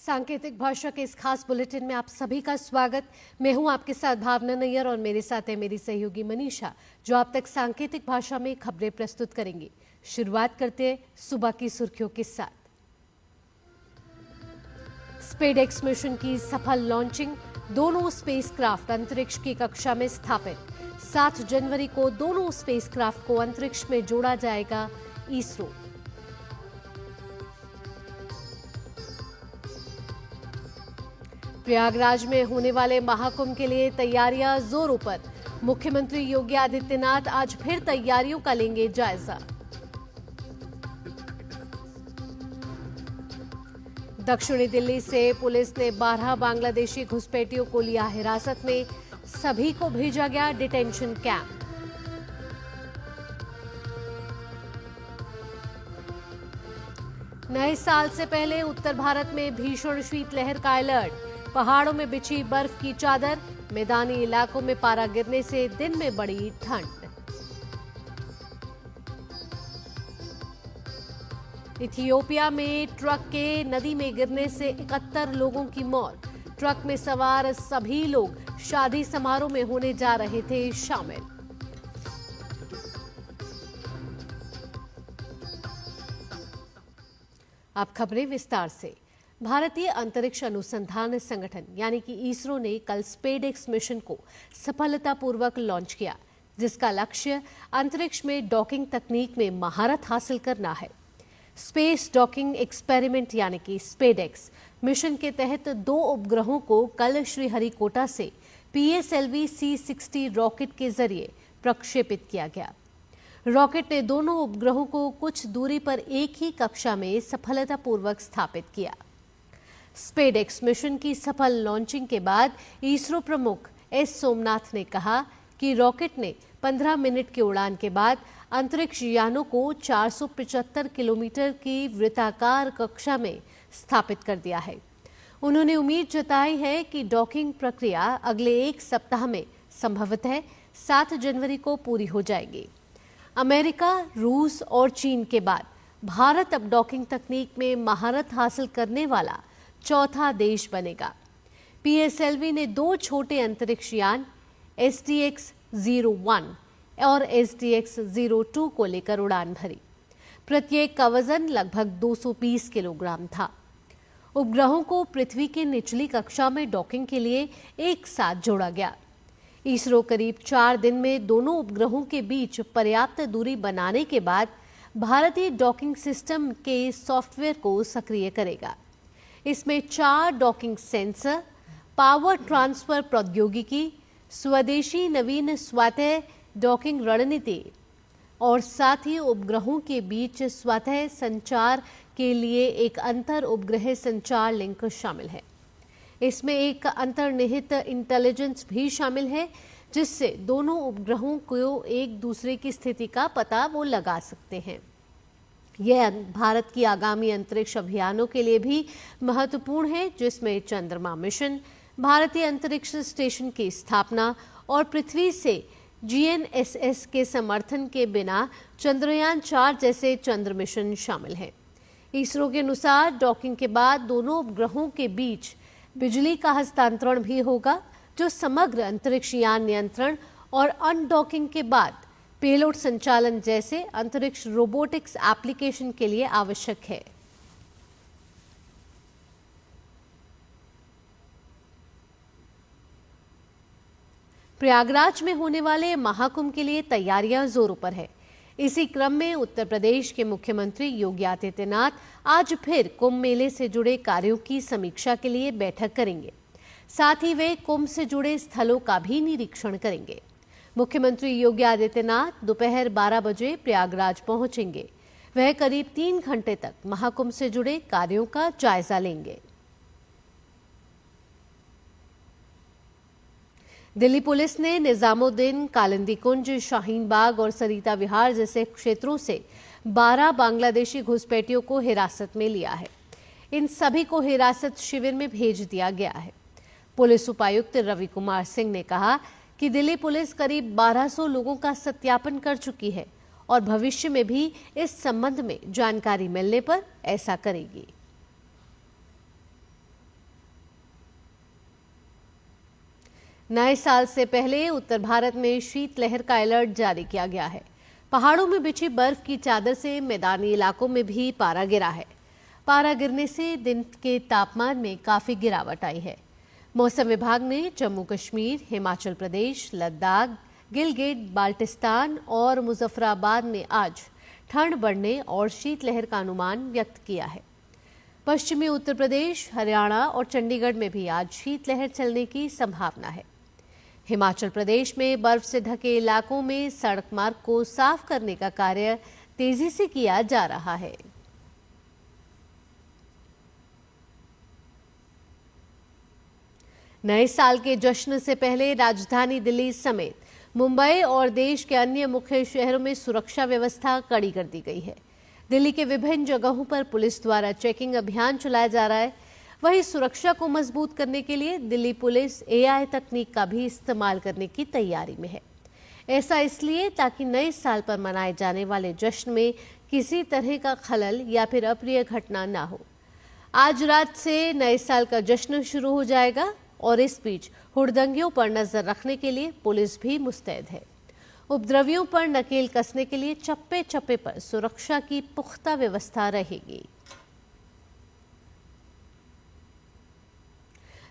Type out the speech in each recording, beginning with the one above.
सांकेतिक भाषा के इस खास बुलेटिन में आप सभी का स्वागत। मैं हूं आपके साथ भावना नैयर और मेरे साथ है मेरी सहयोगी मनीषा, जो आप तक सांकेतिक भाषा में खबरें प्रस्तुत करेंगी। शुरुआत करते हैं सुबह की सुर्खियों के साथ। स्पेसएक्स मिशन की सफल लॉन्चिंग, दोनों स्पेसक्राफ्ट अंतरिक्ष की कक्षा में स्थापित। 7 जनवरी को दोनों स्पेसक्राफ्ट को अंतरिक्ष में जोड़ा जाएगा इसरो। प्रयागराज में होने वाले महाकुंभ के लिए तैयारियां जोरों पर। मुख्यमंत्री योगी आदित्यनाथ आज फिर तैयारियों का लेंगे जायजा। दक्षिणी दिल्ली से पुलिस ने 12 बांग्लादेशी घुसपैठियों को लिया हिरासत में। सभी को भेजा गया डिटेंशन कैंप। नए साल से पहले उत्तर भारत में भीषण शीतलहर का अलर्ट। पहाड़ों में बिछी बर्फ की चादर, मैदानी इलाकों में पारा गिरने से दिन में बढ़ी ठंड। इथियोपिया में ट्रक के नदी में गिरने से 71 लोगों की मौत। ट्रक में सवार सभी लोग शादी समारोह में होने जा रहे थे शामिल। अब खबरें विस्तार से। भारतीय अंतरिक्ष अनुसंधान संगठन यानी कि इसरो ने कल स्पेसएक्स मिशन को सफलतापूर्वक लॉन्च किया, जिसका लक्ष्य अंतरिक्ष में डॉकिंग तकनीक में महारत हासिल करना है। स्पेस डॉकिंग एक्सपेरिमेंट यानी कि स्पेसएक्स मिशन के तहत 2 उपग्रहों को कल श्रीहरिकोटा से PSLV C-60 रॉकेट के जरिए प्रक्षेपित किया गया। रॉकेट ने दोनों उपग्रहों को कुछ दूरी पर एक ही कक्षा में सफलतापूर्वक स्थापित किया। स्पेसएक्स मिशन की सफल लॉन्चिंग के बाद इसरो प्रमुख S सोमनाथ ने कहा कि रॉकेट ने 15 मिनट की उड़ान के बाद अंतरिक्ष यानों को 475 किलोमीटर की वृत्ताकार कक्षा में स्थापित कर दिया है। उन्होंने उम्मीद जताई है कि डॉकिंग प्रक्रिया अगले 1 सप्ताह में संभवतः 7 जनवरी को पूरी हो जाएगी। अमेरिका, रूस और चीन के बाद भारत अब डॉकिंग तकनीक में महारत हासिल करने वाला चौथा देश बनेगा। PSLV ने 2 छोटे अंतरिक्ष यान STX-01 और STX-02 को लेकर उड़ान भरी। प्रत्येक का वजन लगभग 220 किलोग्राम था। उपग्रहों को पृथ्वी के निचली कक्षा में डॉकिंग के लिए एक साथ जोड़ा गया। इसरो करीब 4 दिन में दोनों उपग्रहों के बीच पर्याप्त दूरी बनाने के बाद भारतीय डॉकिंग सिस्टम के सॉफ्टवेयर को सक्रिय करेगा। इसमें 4 डॉकिंग सेंसर, पावर ट्रांसफर प्रौद्योगिकी, स्वदेशी नवीन स्वतः डॉकिंग रणनीति और साथ ही उपग्रहों के बीच स्वतः संचार के लिए एक अंतर उपग्रह संचार लिंक शामिल है। इसमें एक अंतर्निहित इंटेलिजेंस भी शामिल है, जिससे दोनों उपग्रहों को एक दूसरे की स्थिति का पता वो लगा सकते हैं। यह भारत की आगामी अंतरिक्ष अभियानों के लिए भी महत्वपूर्ण है, जिसमें चंद्रमा मिशन, भारतीय अंतरिक्ष स्टेशन की स्थापना और पृथ्वी से GNSS के समर्थन के बिना चंद्रयान 4 जैसे चंद्र मिशन शामिल हैं। इसरो के अनुसार डॉकिंग के बाद दोनों उपग्रहों के बीच बिजली का हस्तांतरण भी होगा, जो समग्र अंतरिक्ष यान नियंत्रण और अनडॉकिंग के बाद पेलोड संचालन जैसे अंतरिक्ष रोबोटिक्स एप्लीकेशन के लिए आवश्यक है। प्रयागराज में होने वाले महाकुंभ के लिए तैयारियां जोरों पर है। इसी क्रम में उत्तर प्रदेश के मुख्यमंत्री योगी आदित्यनाथ आज फिर कुंभ मेले से जुड़े कार्यों की समीक्षा के लिए बैठक करेंगे। साथ ही वे कुंभ से जुड़े स्थलों का भी निरीक्षण करेंगे। मुख्यमंत्री योगी आदित्यनाथ दोपहर 12 बजे प्रयागराज पहुंचेंगे। वह करीब 3 घंटे तक महाकुंभ से जुड़े कार्यों का जायजा लेंगे। दिल्ली पुलिस ने निजामुद्दीन, कालिंदी कुंज, शाहीन बाग और सरिता विहार जैसे क्षेत्रों से 12 बांग्लादेशी घुसपैठियों को हिरासत में लिया है। इन सभी को हिरासत शिविर में भेज दिया गया है। पुलिस उपायुक्त रवि कुमार सिंह ने कहा कि दिल्ली पुलिस करीब 1200 लोगों का सत्यापन कर चुकी है और भविष्य में भी इस संबंध में जानकारी मिलने पर ऐसा करेगी। नए साल से पहले उत्तर भारत में शीतलहर का अलर्ट जारी किया गया है। पहाड़ों में बिछी बर्फ की चादर से मैदानी इलाकों में भी पारा गिरा है। पारा गिरने से दिन के तापमान में काफी गिरावट आई है। मौसम विभाग ने जम्मू कश्मीर, हिमाचल प्रदेश, लद्दाख, गिलगित बाल्टिस्तान और मुजफ्फराबाद में आज ठंड बढ़ने और शीतलहर का अनुमान व्यक्त किया है। पश्चिमी उत्तर प्रदेश, हरियाणा और चंडीगढ़ में भी आज शीतलहर चलने की संभावना है। हिमाचल प्रदेश में बर्फ से ढके इलाकों में सड़क मार्ग को साफ करने का कार्य तेजी से किया जा रहा है। नए साल के जश्न से पहले राजधानी दिल्ली समेत मुंबई और देश के अन्य मुख्य शहरों में सुरक्षा व्यवस्था कड़ी कर दी गई है। दिल्ली के विभिन्न जगहों पर पुलिस द्वारा चेकिंग अभियान चलाया जा रहा है। वहीं सुरक्षा को मजबूत करने के लिए दिल्ली पुलिस एआई तकनीक का भी इस्तेमाल करने की तैयारी में है। ऐसा इसलिए ताकि नए साल पर मनाए जाने वाले जश्न में किसी तरह का खलल या फिर अप्रिय घटना ना हो। आज रात से नए साल का जश्न शुरू हो जाएगा और इस बीच हुड़दंगियों पर नजर रखने के लिए पुलिस भी मुस्तैद है। उपद्रवियों पर नकेल कसने के लिए चप्पे चप्पे पर सुरक्षा की पुख्ता व्यवस्था रहेगी।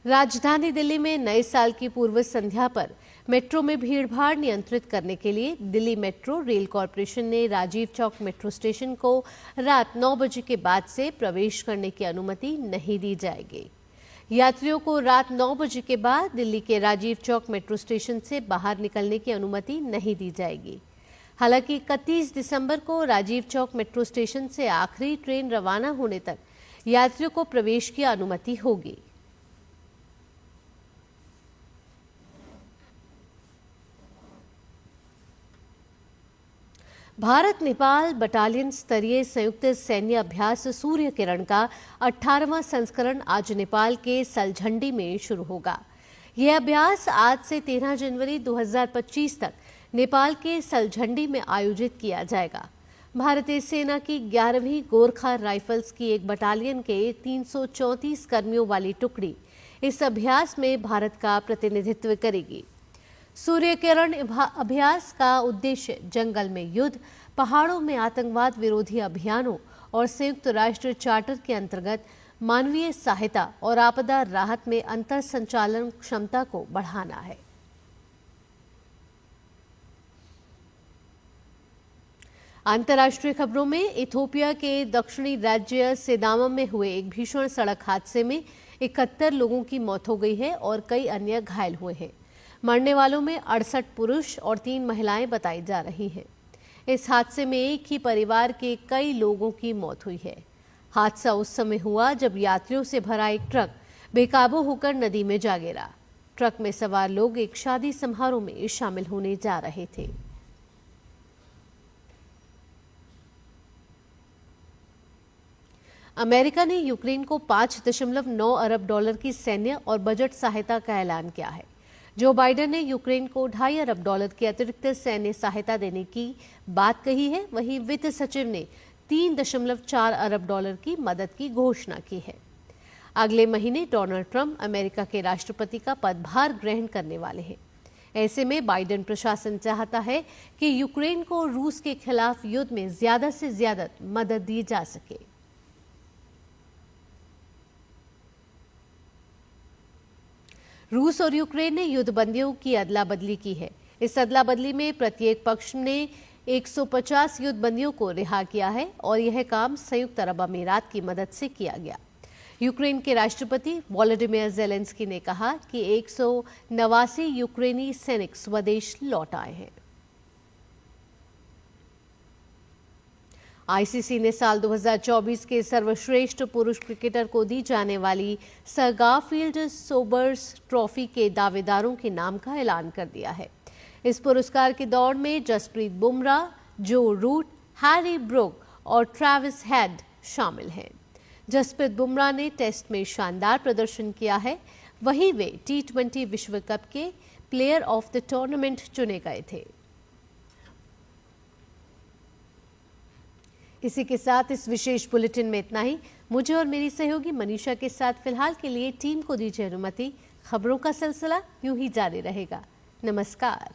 राजधानी दिल्ली में नए साल की पूर्व संध्या पर मेट्रो में भीड़भाड़ नियंत्रित करने के लिए दिल्ली मेट्रो रेल कॉरपोरेशन ने राजीव चौक मेट्रो स्टेशन को रात 9 बजे के बाद से प्रवेश करने की अनुमति नहीं दी जाएगी। यात्रियों को रात 9 बजे के बाद दिल्ली के राजीव चौक मेट्रो स्टेशन से बाहर निकलने की अनुमति नहीं दी जाएगी। हालांकि 31 दिसंबर को राजीव चौक मेट्रो स्टेशन से आखिरी ट्रेन रवाना होने तक यात्रियों को प्रवेश की अनुमति होगी। भारत नेपाल बटालियन स्तरीय संयुक्त सैन्य अभ्यास सूर्य किरण का 18वां संस्करण आज नेपाल के सलझंडी में शुरू होगा। यह अभ्यास आज से 13 जनवरी 2025 तक नेपाल के सलझंडी में आयोजित किया जाएगा। भारतीय सेना की 11वीं गोरखा राइफल्स की एक बटालियन के 334 कर्मियों वाली टुकड़ी इस अभ्यास में भारत का प्रतिनिधित्व करेगी। सूर्य किरण अभ्यास का उद्देश्य जंगल में युद्ध, पहाड़ों में आतंकवाद विरोधी अभियानों और संयुक्त राष्ट्र चार्टर के अंतर्गत मानवीय सहायता और आपदा राहत में अंतर संचालन क्षमता को बढ़ाना है। अंतर्राष्ट्रीय खबरों में इथियोपिया के दक्षिणी राज्य सिदामम में हुए एक भीषण सड़क हादसे में 71 लोगों की मौत हो गई है और कई अन्य घायल हुए हैं। मरने वालों में 68 पुरुष और 3 महिलाएं बताई जा रही हैं। इस हादसे में एक ही परिवार के कई लोगों की मौत हुई है। हादसा उस समय हुआ जब यात्रियों से भरा एक ट्रक बेकाबू होकर नदी में जा गिरा। ट्रक में सवार लोग एक शादी समारोह में शामिल होने जा रहे थे। अमेरिका ने यूक्रेन को 5.9 अरब डॉलर की सैन्य और बजट सहायता का ऐलान किया है। जो बाइडेन ने यूक्रेन को 2.5 अरब डॉलर की अतिरिक्त सैन्य सहायता देने की बात कही है, वहीं वित्त सचिव ने 3.4 अरब डॉलर की मदद की घोषणा की है। अगले महीने डोनाल्ड ट्रंप अमेरिका के राष्ट्रपति का पदभार ग्रहण करने वाले हैं। ऐसे में बाइडेन प्रशासन चाहता है कि यूक्रेन को रूस के खिलाफ युद्ध में ज्यादा से ज्यादा मदद दी जा सके। रूस और यूक्रेन ने युद्धबंदियों की अदला बदली की है। इस अदला बदली में प्रत्येक पक्ष ने 150 युद्धबंदियों को रिहा किया है और यह काम संयुक्त अरब अमीरात की मदद से किया गया। यूक्रेन के राष्ट्रपति वोलोडिमिर ज़ेलेंस्की ने कहा कि 189 यूक्रेनी सैनिक स्वदेश लौट आए हैं। आईसीसी ने साल 2024 के सर्वश्रेष्ठ पुरुष क्रिकेटर को दी जाने वाली सर गारफील्ड सोबर्स ट्रॉफी के दावेदारों के नाम का ऐलान कर दिया है। इस पुरस्कार की दौड़ में जसप्रीत बुमराह, जो रूट, हैरी ब्रूक और ट्रेविस हेड शामिल हैं। जसप्रीत बुमराह ने टेस्ट में शानदार प्रदर्शन किया है, वहीं वे T20 विश्व कप के प्लेयर ऑफ द टूर्नामेंट चुने गए थे। इसी के साथ इस विशेष बुलेटिन में इतना ही। मुझे और मेरी सहयोगी मनीषा के साथ फिलहाल के लिए टीम को दीजिए अनुमति। खबरों का सिलसिला यूं ही जारी रहेगा। नमस्कार।